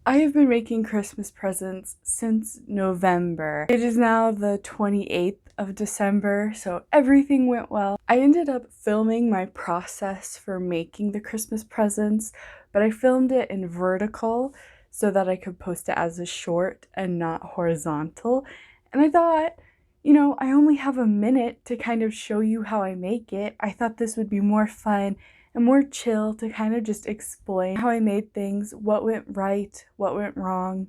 I have been making Christmas presents since November. It is now the 28th of December, so everything went well. I ended up filming my process for making the Christmas presents, but I filmed it in vertical so that I could post it as a short and not horizontal. And I thought, you know, I only have a minute to kind of show you how I make it. I thought this would be more fun and more chill to kind of just explain how I made things, what went right, what went wrong.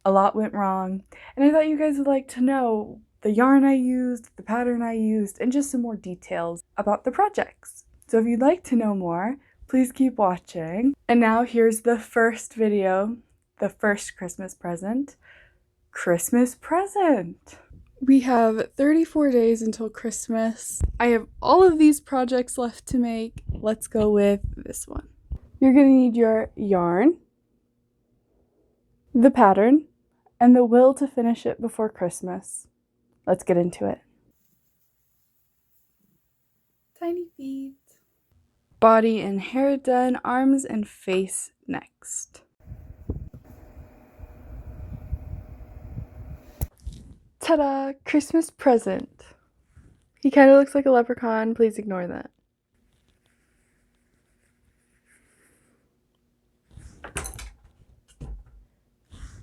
A lot went wrong. And I thought you guys would like to know the yarn I used, the pattern I used, and just some more details about the projects. So if you'd like to know more, please keep watching. And now here's the first video, the first Christmas present. Christmas present! We have 34 days until Christmas. I have all of these projects left to make. Let's go with this one. You're gonna need your yarn, the pattern, and the will to finish it before Christmas. Let's get into it. Tiny feet. Body and hair done, arms and face next. Ta-da! Christmas present. He kind of looks like a leprechaun. Please ignore that.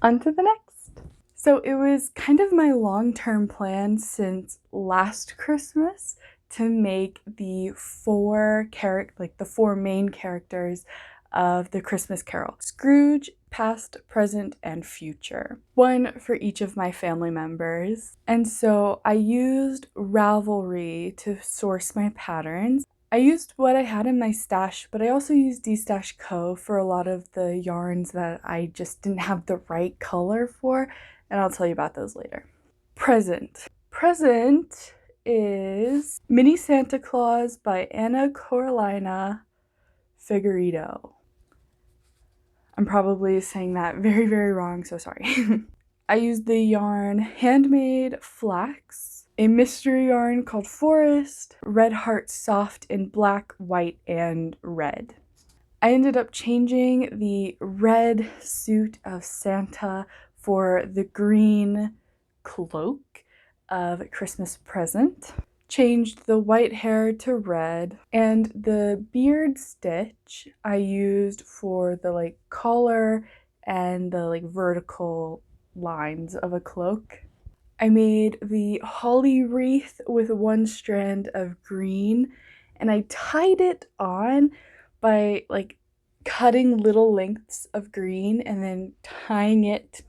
On to the next. So it was kind of my long-term plan since last Christmas to make the four main characters of the Christmas Carol. Scrooge, past, present, and future. One for each of my family members. And so I used Ravelry to source my patterns. I used what I had in my stash, but I also used D-Stash Co. for a lot of the yarns that I just didn't have the right color for, and I'll tell you about those later. Present. Present is Mini Santa Claus by Anna Carolina Figueredo. I'm probably saying that very, very wrong, so sorry. I used the yarn Handmade Flax, a mystery yarn called Forest, Red Heart Soft in black, white, and red. I ended up changing the red suit of Santa for the green cloak of Christmas present. Changed the white hair to red, and the beard stitch I used for the collar and the vertical lines of a cloak. I made the holly wreath with one strand of green, and I tied it on by cutting little lengths of green and then tying it,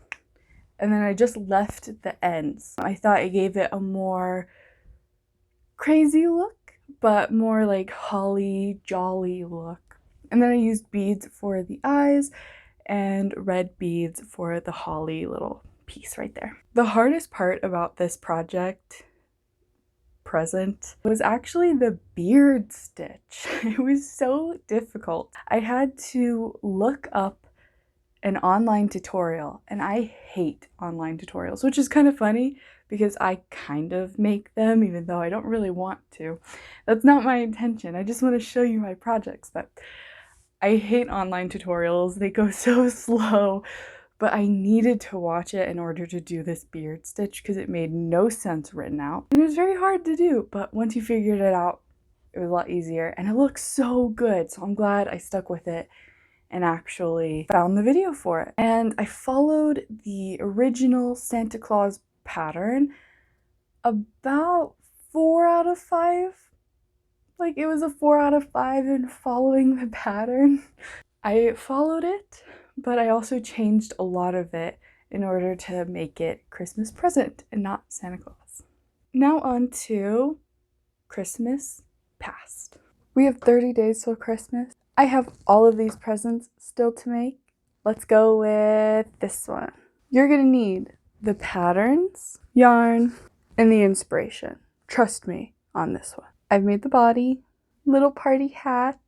and then I just left the ends. I thought it gave it a more crazy look, but more like holly jolly look. And then I used beads for the eyes and red beads for the holly little piece right there. The hardest part about this project present was actually the beard stitch. It was so difficult. I had to look up an online tutorial, and I hate online tutorials, which is kind of funny because I kind of make them even though I don't really want to. That's not my intention. I just want to show you my projects, but I hate online tutorials. They go so slow, but I needed to watch it in order to do this beard stitch because it made no sense written out. And it was very hard to do, but once you figured it out, it was a lot easier, and it looks so good, so I'm glad I stuck with it and actually found the video for it. And I followed the original Santa Claus pattern about 4 out of 5. It was a 4 out of 5 in following the pattern. I followed it, but I also changed a lot of it in order to make it Christmas present and not Santa Claus. Now on to Christmas past. We have 30 days till Christmas. I have all of these presents still to make. Let's go with this one. You're gonna need the patterns, yarn, and the inspiration. Trust me on this one. I've made the body, little party hat,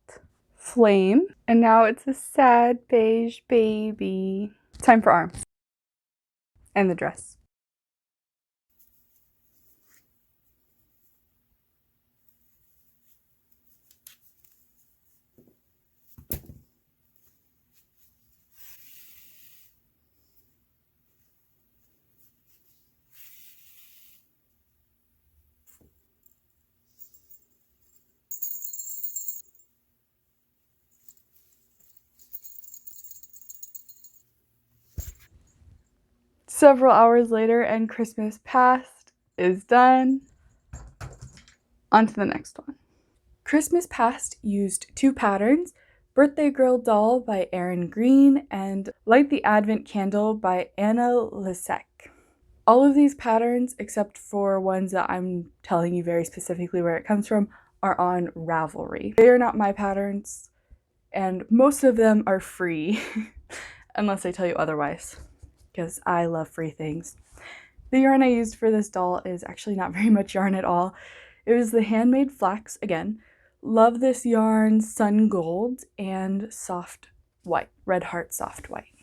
flame, and now it's a sad beige baby. Time for arms and the dress. Several hours later and Christmas Past is done. On to the next one. Christmas Past used 2 patterns, Birthday Girl Doll by Erin Green and Light the Advent Candle by Anna Lisek. All of these patterns, except for ones that I'm telling you very specifically where it comes from, are on Ravelry. They are not my patterns, and most of them are free, unless I tell you otherwise, because I love free things. The yarn I used for this doll is actually not very much yarn at all. It was the Handmade Flax again. Love this yarn, Sun Gold, and Soft White, Red Heart Soft White.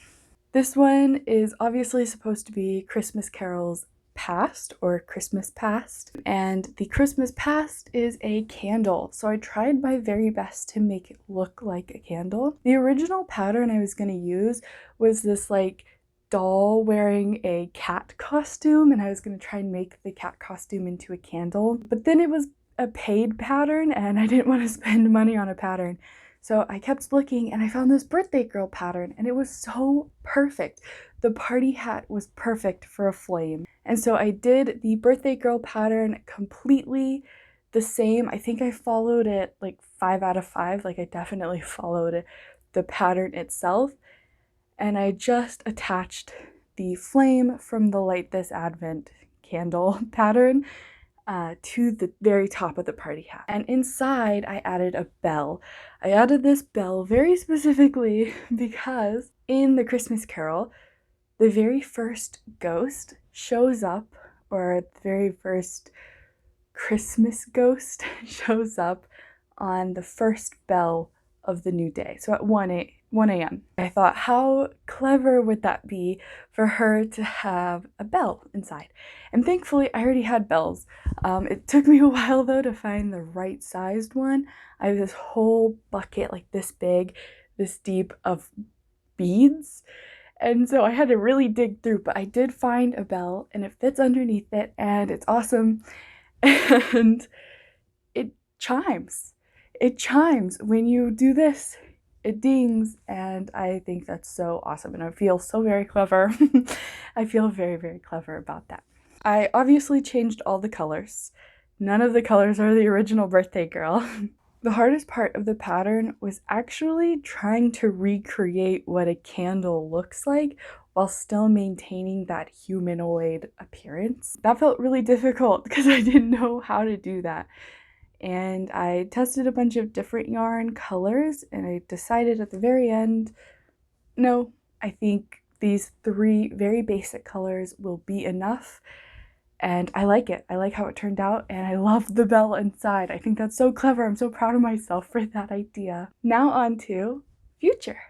This one is obviously supposed to be Christmas Carols Past or Christmas Past, and the Christmas Past is a candle, so I tried my very best to make it look like a candle. The original pattern I was going to use was this like doll wearing a cat costume, and I was going to try and make the cat costume into a candle, but then it was a paid pattern and I didn't want to spend money on a pattern. So I kept looking and I found this birthday girl pattern and it was so perfect. The party hat was perfect for a flame. And so I did the birthday girl pattern completely the same. I think I followed it like 5 out of 5. Like I definitely followed the pattern itself. And I just attached the flame from the Light This Advent candle pattern to the very top of the party hat. And inside I added a bell. I added this bell very specifically because in the Christmas Carol, the very first ghost shows up, or the very first Christmas ghost shows up on the first bell of the new day, so at 1 a.m. I thought, how clever would that be for her to have a bell inside? And thankfully, I already had bells. It took me a while, though, to find the right sized one. I have this whole bucket, like this big, this deep, of beads. And so I had to really dig through, but I did find a bell, and it fits underneath it, and it's awesome. And it chimes. It chimes when you do this. It dings, and I think that's so awesome, and I feel so very clever. I feel very, very clever about that. I obviously changed all the colors. None of the colors are the original birthday girl. The hardest part of the pattern was actually trying to recreate what a candle looks like while still maintaining that humanoid appearance. That felt really difficult because I didn't know how to do that. And I tested a bunch of different yarn colors, and I decided at the very end, no, I think these 3 very basic colors will be enough. And I like it. I like how it turned out, and I love the bell inside. I think that's so clever. I'm so proud of myself for that idea. Now on to future.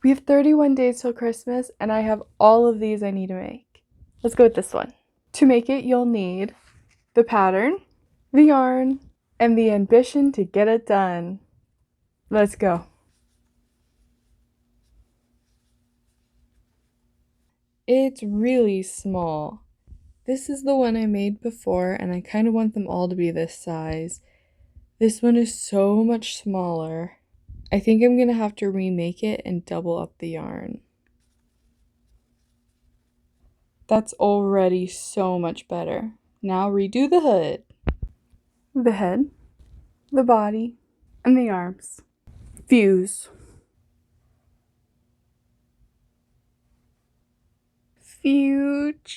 We have 31 days till Christmas, and I have all of these I need to make. Let's go with this one. To make it, you'll need the pattern, the yarn, and the ambition to get it done. Let's go. It's really small. This is the one I made before, and I kind of want them all to be this size. This one is so much smaller. I think I'm gonna have to remake it and double up the yarn. That's already so much better. Now redo the hood. The head, the body, and the arms. Fuse. Future.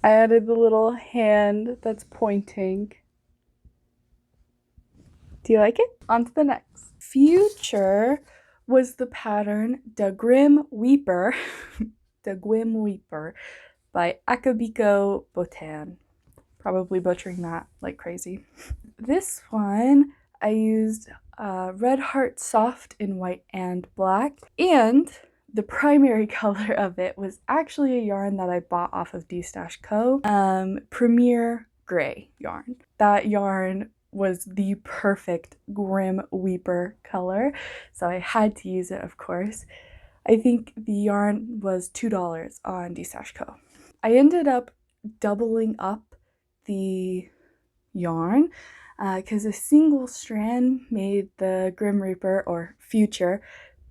I added the little hand that's pointing. Do you like it? On to the next. Future was the pattern De Grim Weeper, De Gwim Weeper by Akabiko Botan. Probably butchering that like crazy. This one I used Red Heart Soft in white and black, and the primary color of it was actually a yarn that I bought off of D-Stash Co. Premier Gray yarn. That yarn was the perfect Grim Weeper color, so I had to use it, of course. I think the yarn was $2 on D-Stash Co. I ended up doubling up the yarn because a single strand made the Grim Reaper, or Future,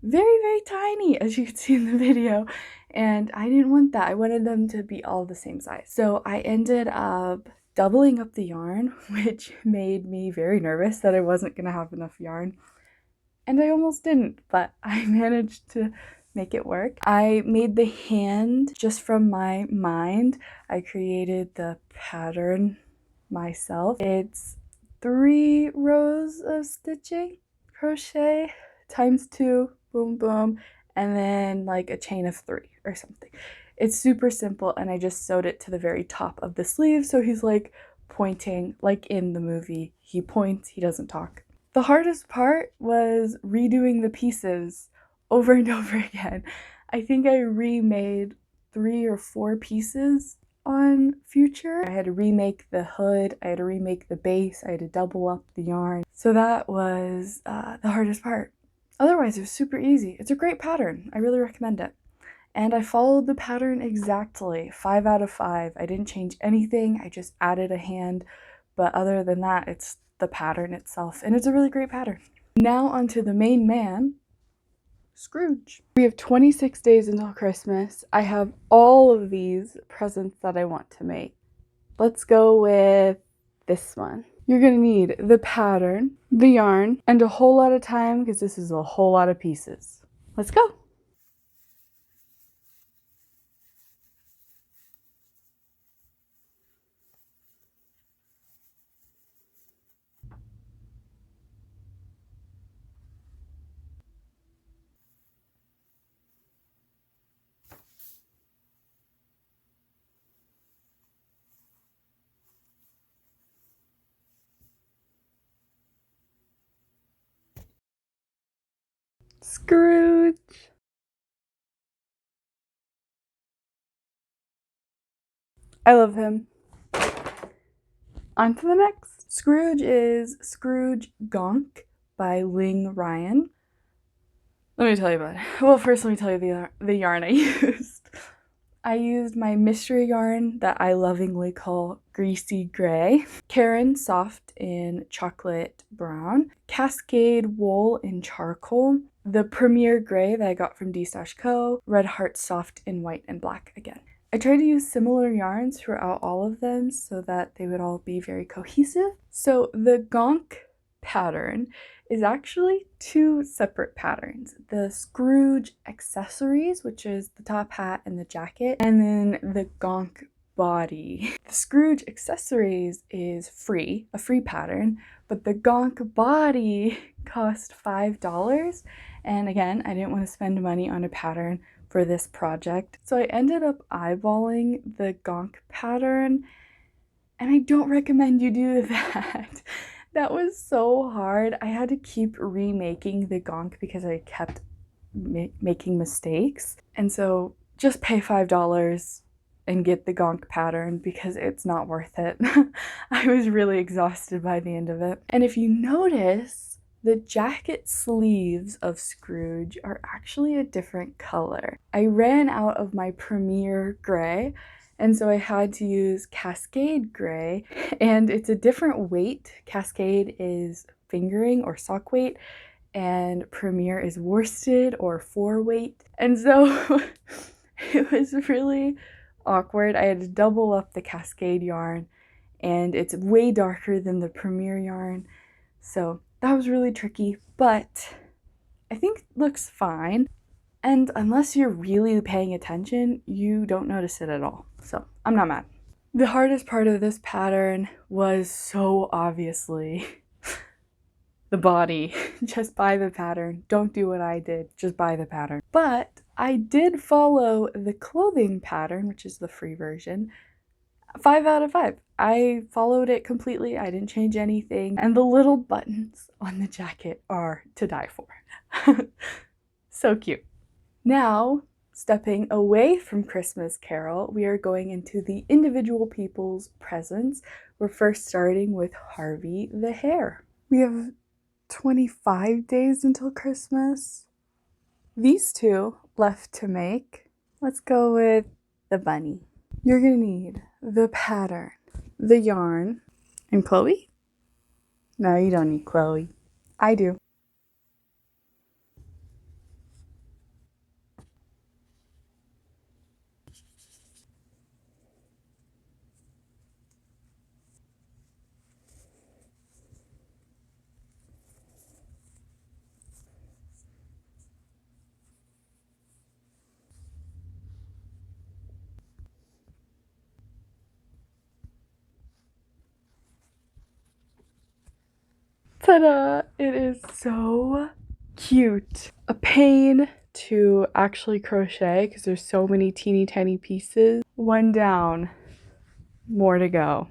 very, very tiny, as you can see in the video. And I didn't want that. I wanted them to be all the same size. So I ended up doubling up the yarn, which made me very nervous that I wasn't gonna have enough yarn. And I almost didn't, but I managed to make it work. I made the hand just from my mind. I created the pattern myself. It's 3 rows of stitching, crochet, times 2, boom, boom, and then like a chain of 3 or something. It's super simple, and I just sewed it to the very top of the sleeve, so he's like pointing, like in the movie. He points, he doesn't talk. The hardest part was redoing the pieces over and over again. I think I remade 3 or 4 pieces on Future. I had to remake the hood, I had to remake the base, I had to double up the yarn. So that was the hardest part. Otherwise, it was super easy. It's a great pattern. I really recommend it. And I followed the pattern exactly, 5 out of 5. I didn't change anything, I just added a hand. But other than that, it's the pattern itself, and it's a really great pattern. Now onto the main man, Scrooge. We have 26 days until Christmas. I have all of these presents that I want to make. Let's go with this one. You're gonna need the pattern, the yarn, and a whole lot of time because this is a whole lot of pieces. Let's go. Scrooge. I love him. On to the next. Scrooge is Scrooge Gonk by Ling Ryan. Let me tell you about it. Well, first let me tell you the yarn I used. I used my mystery yarn that I lovingly call Greasy Gray, Karen Soft in Chocolate Brown, Cascade Wool in Charcoal, the Premier Gray that I got from D-Co, Red Heart Soft in White and Black again. I tried to use similar yarns throughout all of them so that they would all be very cohesive. So the Gonk pattern is actually 2 separate patterns. The Scrooge accessories, which is the top hat and the jacket, and then the Gonk body. The Scrooge accessories is free, a free pattern, but the Gonk body cost $5. And again, I didn't want to spend money on a pattern for this project. So I ended up eyeballing the Gonk pattern, and I don't recommend you do that. That was so hard. I had to keep remaking the Gonk because I kept making mistakes. And so just pay $5 and get the Gonk pattern because it's not worth it. I was really exhausted by the end of it. And if you notice, the jacket sleeves of Scrooge are actually a different color. I ran out of my Premier Gray, and so I had to use Cascade Gray, and it's a different weight. Cascade is fingering or sock weight, and Premier is worsted or 4 weight. And so it was really awkward. I had to double up the Cascade yarn, and it's way darker than the Premier yarn. So that was really tricky, but I think it looks fine. And unless you're really paying attention, you don't notice it at all. So I'm not mad. The hardest part of this pattern was so obviously the body. Just buy the pattern. Don't do what I did. Just buy the pattern. But I did follow the clothing pattern, which is the free version, 5 out of 5. I followed it completely. I didn't change anything. And the little buttons on the jacket are to die for. So cute. Now, stepping away from Christmas Carol, we are going into the individual people's presents. We're first starting with Harvey the Hare. We have 25 days until Christmas. These 2 left to make. Let's go with the bunny. You're gonna need the pattern, the yarn, and Chloe? No, you don't need Chloe. I do. Ta-da! It is so cute. A pain to actually crochet because there's so many teeny tiny pieces. One down, more to go.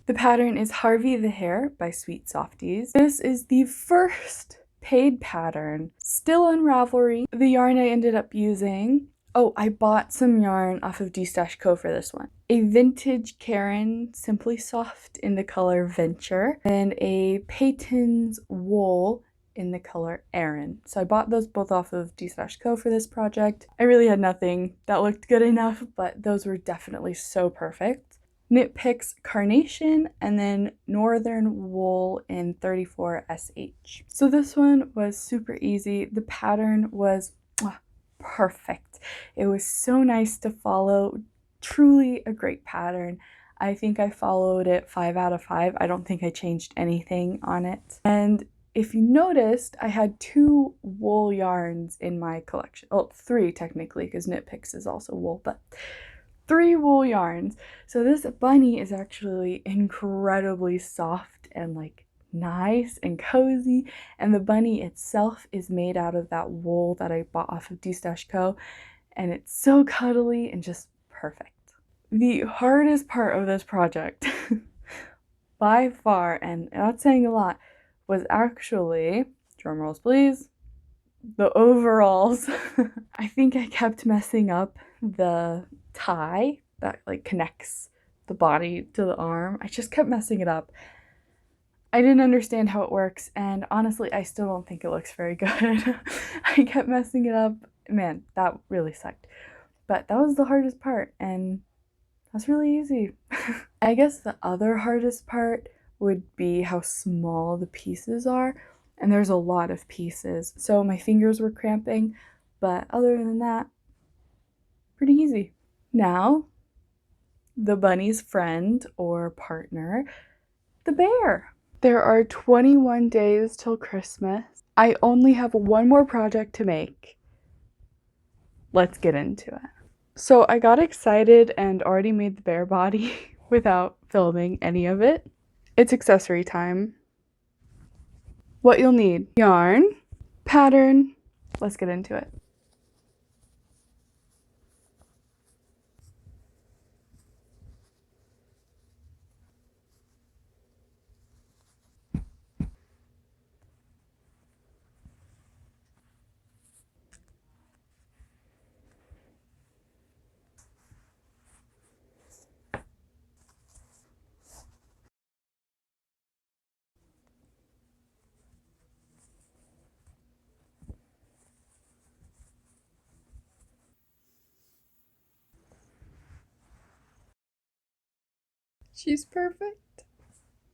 The pattern is Harvey the Hare by Sweet Softies. This is the first paid pattern, still on Ravelry. The yarn I ended up using, oh, I bought some yarn off of D-Co for this one. A vintage Caron Simply Soft in the color Venture, and a Peyton's Wool in the color Erin. So I bought those both off of D-Co for this project. I really had nothing that looked good enough, but those were definitely so perfect. Knit Picks Carnation, and then Northern Wool in 34SH. So this one was super easy. The pattern was perfect. It was so nice to follow. Truly a great pattern. I think I followed it 5 out of 5. I don't think I changed anything on it. And if you noticed, I had 2 wool yarns in my collection. Well, 3 technically, because Knit Picks is also wool, but 3 wool yarns. So this bunny is actually incredibly soft and like nice and cozy, and the bunny itself is made out of that wool that I bought off of D-Co, and it's so cuddly and just perfect. The hardest part of this project by far, and that's saying a lot, was actually, drum rolls please, the overalls. I think I kept messing up the tie that like connects the body to the arm. I just kept messing it up. I didn't understand how it works, and honestly I still don't think it looks very good. I kept messing it up. Man, that really sucked. But that was the hardest part, and that's really easy. I guess the other hardest part would be how small the pieces are, and there's a lot of pieces, so my fingers were cramping, but other than that, pretty easy. Now, the bunny's friend or partner, the bear. There are 21 days till Christmas. I only have one more project to make. Let's get into it. So I got excited and already made the bear body without filming any of it. It's accessory time. What you'll need: yarn, pattern. Let's get into it. She's perfect.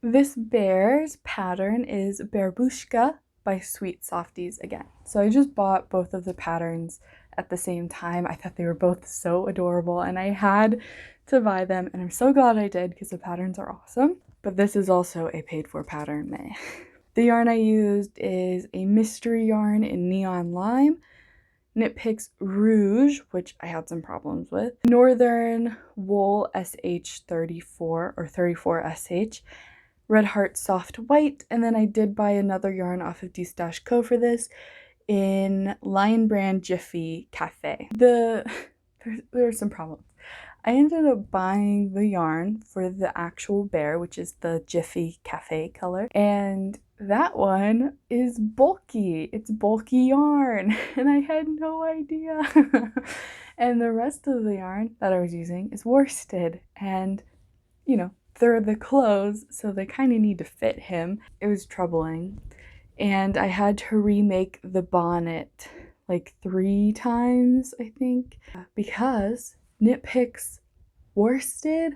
This bear's pattern is Bearbushka by Sweet Softies again. So I just bought both of the patterns at the same time. I thought they were both so adorable and I had to buy them, and I'm so glad I did because the patterns are awesome. But this is also a paid for pattern, meh. The yarn I used is a mystery yarn in Neon Lime, Knit Picks Rouge, which I had some problems with, Northern Wool SH34 or 34SH, Red Heart Soft White, and then I did buy another yarn off of D-Co for this in Lion Brand Jiffy Cafe. There are some problems. I ended up buying the yarn for the actual bear, which is the Jiffy Cafe color, and that one is bulky. It's bulky yarn, and I had no idea. And the rest of the yarn that I was using is worsted, and you know, they're the clothes, so they kind of need to fit him. It was troubling, and I had to remake the bonnet like 3 times, I think, because Knit Picks worsted,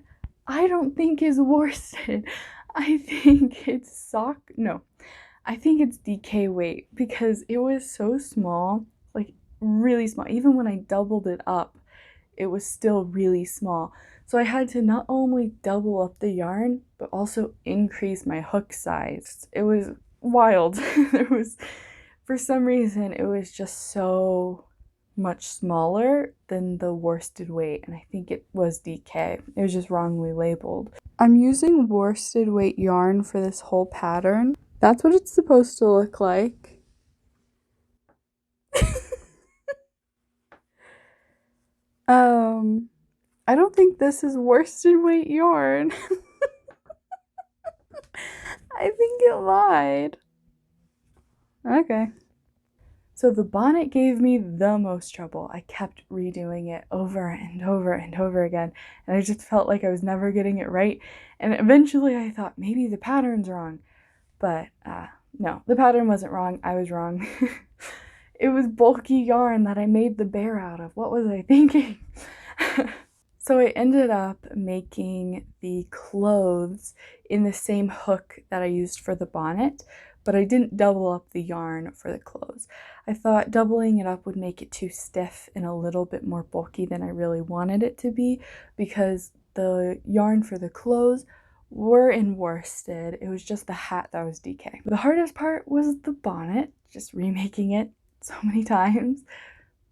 I don't think is worsted. I think it's I think it's DK weight, because it was so small, like really small. Even when I doubled it up, it was still really small. So I had to not only double up the yarn, but also increase my hook size. It was wild. For some reason, it was just so much smaller than the worsted weight, and I think it was DK. It was just wrongly labeled. I'm using worsted weight yarn for this whole pattern. That's what it's supposed to look like. I don't think this is worsted weight yarn. I think it lied. Okay. So the bonnet gave me the most trouble. I kept redoing it over and over and over again, and I just felt like I was never getting it right. And eventually I thought maybe the pattern's wrong, but no, the pattern wasn't wrong. I was wrong. It was bulky yarn that I made the bear out of. What was I thinking? So I ended up making the clothes in the same hook that I used for the bonnet, but I didn't double up the yarn for the clothes. I thought doubling it up would make it too stiff and a little bit more bulky than I really wanted it to be, because the yarn for the clothes were in worsted. It was just the hat that was DK. The hardest part was the bonnet, just remaking it so many times,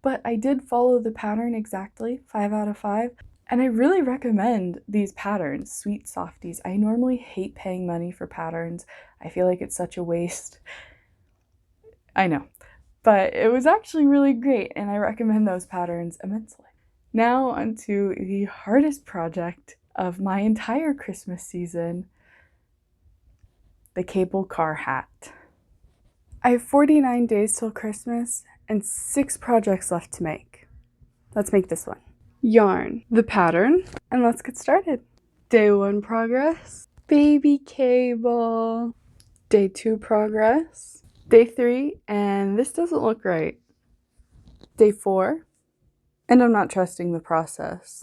but I did follow the pattern exactly, 5 out of 5. And I really recommend these patterns, Sweet Softies. I normally hate paying money for patterns. I feel like it's such a waste. I know, but it was actually really great, and I recommend those patterns immensely. Now onto the hardest project of my entire Christmas season, the cable car hat. I have 49 days till Christmas and 6 projects left to make. Let's make this one. Yarn, the pattern, and let's get started. Day 1 progress, baby cable. Day 2 progress, day 3, and this doesn't look right. Day 4, and I'm not trusting the process.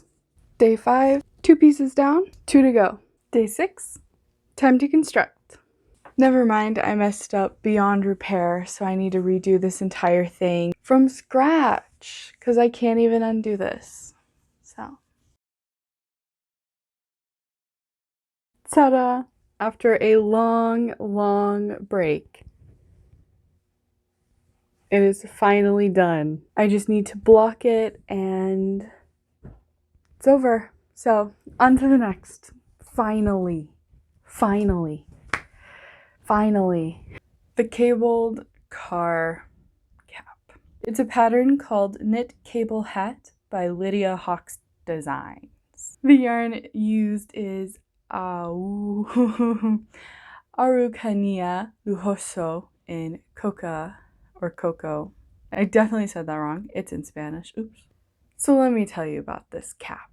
Day 5, 2 pieces down, 2 to go. Day 6, time to construct. Never mind, I messed up beyond repair, so I need to redo this entire thing from scratch, because I can't even undo this. So, ta-da! After a long break, it is finally done. I just need to block it and it's over. So, on to the next. Finally. The cabled car cap. It's a pattern called Knit Cable Hat by Lydia Hawks Designs. The yarn used is Araucania lujoso in coca or cocoa. I definitely said that wrong. It's in Spanish. Oops. So let me tell you about this cap.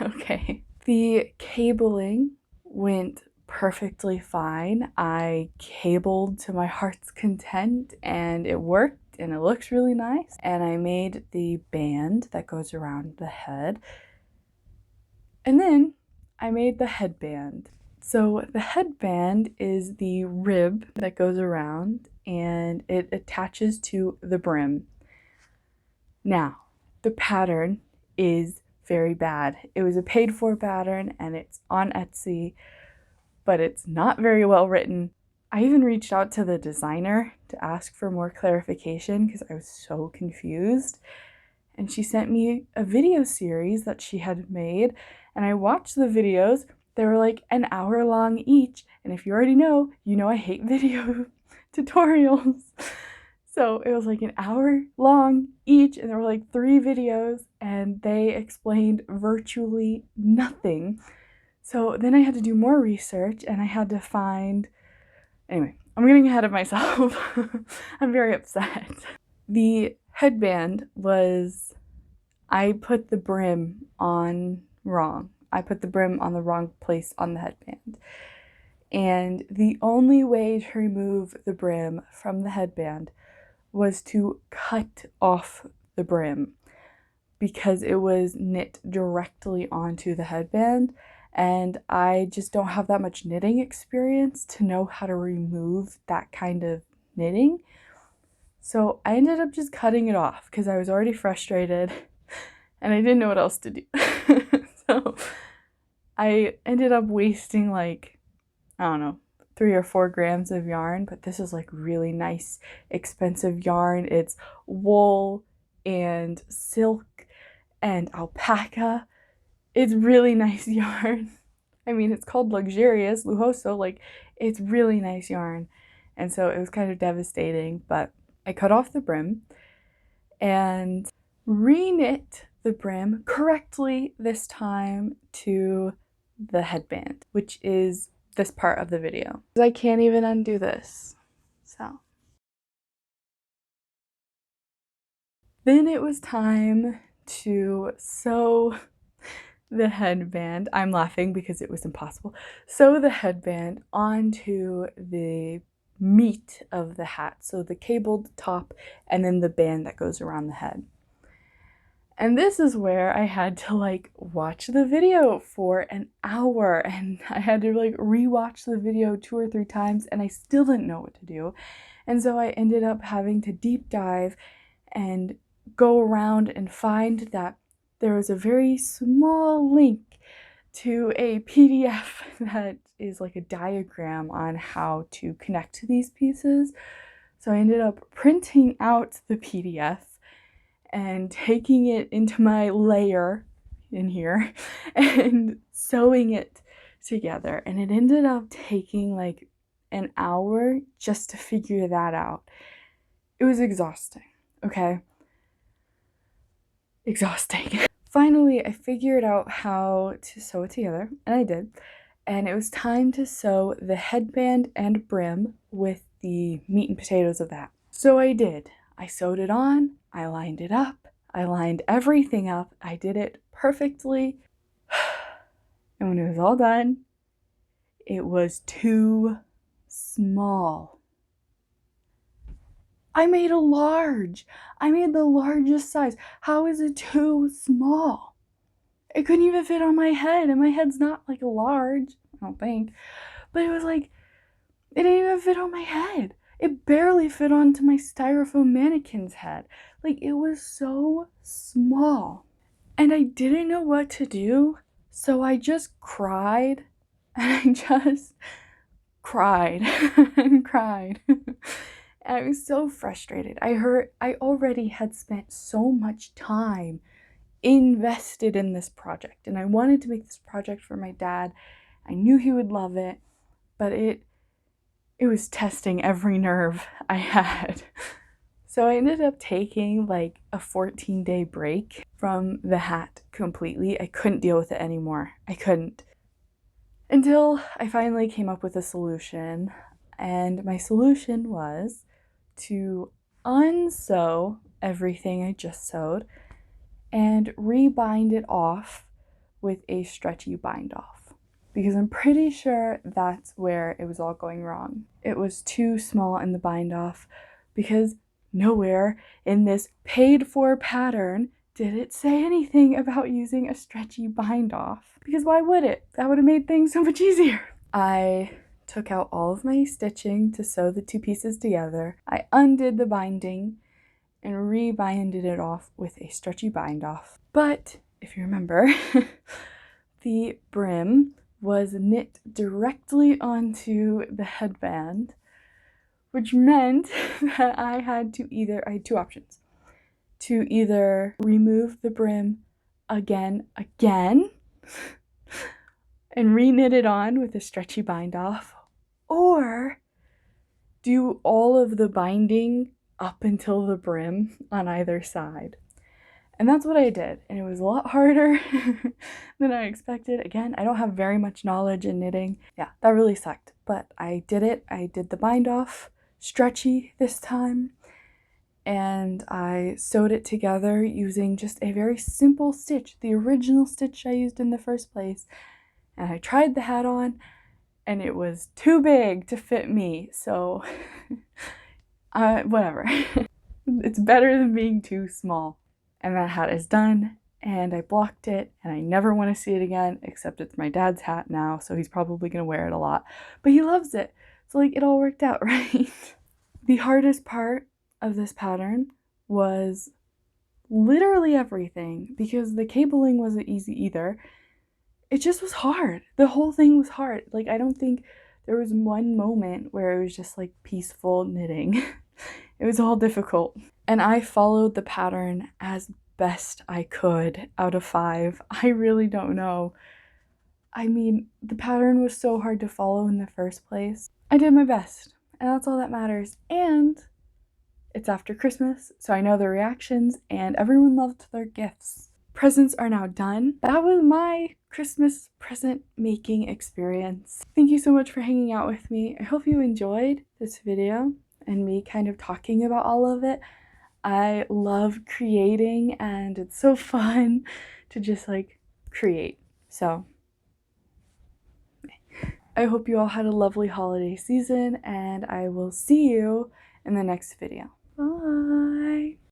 Okay. The cabling went perfectly fine. I cabled to my heart's content and it worked and it looks really nice. And I made the band that goes around the head. And then I made the headband. So the headband is the rib that goes around and it attaches to the brim. Now, the pattern is very bad. It was a paid-for pattern and it's on Etsy, but it's not very well written. I even reached out to the designer to ask for more clarification because I was so confused. And she sent me a video series that she had made, and I watched the videos. They were like an hour long each, and if you already know, you know I hate video tutorials. So it was like an hour long each, and there were like 3 videos, and they explained virtually nothing. So then I had to do more research, and I had to find... Anyway, I'm getting ahead of myself. I'm very upset. The headband was... I put the brim on wrong. I put the brim on the wrong place on the headband. And the only way to remove the brim from the headband was to cut off the brim because it was knit directly onto the headband, and I just don't have that much knitting experience to know how to remove that kind of knitting. So I ended up just cutting it off because I was already frustrated and I didn't know what else to do. So I ended up wasting like, I don't know, 3 or 4 grams of yarn, but this is like really nice, expensive yarn. It's wool and silk and alpaca. It's really nice yarn. I mean, it's called luxurious, lujoso, like it's really nice yarn. And so it was kind of devastating, but I cut off the brim and re-knit the brim correctly this time to the headband, which is this part of the video. I can't even undo this. So then it was time to sew the headband. I'm laughing because it was impossible. Sew the headband onto the meat of the hat. So the cabled top and then the band that goes around the head. And this is where I had to like watch the video for an hour, and I had to like rewatch the video 2 or 3 times, and I still didn't know what to do. And so I ended up having to deep dive and go around and find that there was a very small link to a PDF that is like a diagram on how to connect these pieces. So I ended up printing out the PDF and taking it into my layer in here and sewing it together. And it ended up taking like an hour just to figure that out. It was exhausting, okay? Exhausting. Finally, I figured out how to sew it together, and I did. And it was time to sew the headband and brim with the meat and potatoes of that. So I did. I sewed it on, I lined it up, I lined everything up, I did it perfectly. And when it was all done, it was too small. I made a large. I made the largest size. How is it too small? It couldn't even fit on my head, and my head's not like a large, I don't think. But it was like, it didn't even fit on my head. It barely fit onto my styrofoam mannequin's head. Like, it was so small. And I didn't know what to do, so I just cried. And I just cried and cried. And I was so frustrated. I already had spent so much time invested in this project, and I wanted to make this project for my dad. I knew he would love it, but it was testing every nerve I had. So I ended up taking like a 14-day break from the hat completely. I couldn't deal with it anymore. I couldn't. Until I finally came up with a solution. And my solution was to unsew everything I just sewed and rebind it off with a stretchy bind off. Because I'm pretty sure that's where it was all going wrong. It was too small in the bind off, because nowhere in this paid for pattern did it say anything about using a stretchy bind off. Because why would it? That would have made things so much easier. I took out all of my stitching to sew the 2 pieces together. I undid the binding and rebinded it off with a stretchy bind off. But if you remember, the brim was knit directly onto the headband, which meant that I had 2 options. To either remove the brim again, and re-knit it on with a stretchy bind off, or do all of the binding up until the brim on either side. And that's what I did, and it was a lot harder than I expected. Again, I don't have very much knowledge in knitting. Yeah, that really sucked, but I did it. I did the bind off stretchy this time, and I sewed it together using just a very simple stitch, the original stitch I used in the first place. And I tried the hat on, and it was too big to fit me, so whatever. It's better than being too small. And that hat is done, and I blocked it, and I never want to see it again, except it's my dad's hat now, so he's probably going to wear it a lot. But he loves it, so like, it all worked out, right? The hardest part of this pattern was literally everything, because the cabling wasn't easy either. It just was hard. The whole thing was hard. Like, I don't think there was one moment where it was just like peaceful knitting. It was all difficult. And I followed the pattern as best I could out of 5. I really don't know. I mean, the pattern was so hard to follow in the first place. I did my best. and that's all that matters. And it's after Christmas, so I know the reactions, and everyone loved their gifts. Presents are now done. That was my Christmas present making experience. Thank you so much for hanging out with me. I hope you enjoyed this video and me kind of talking about all of it. I love creating, and it's so fun to just like create. So I hope you all had a lovely holiday season, and I will see you in the next video.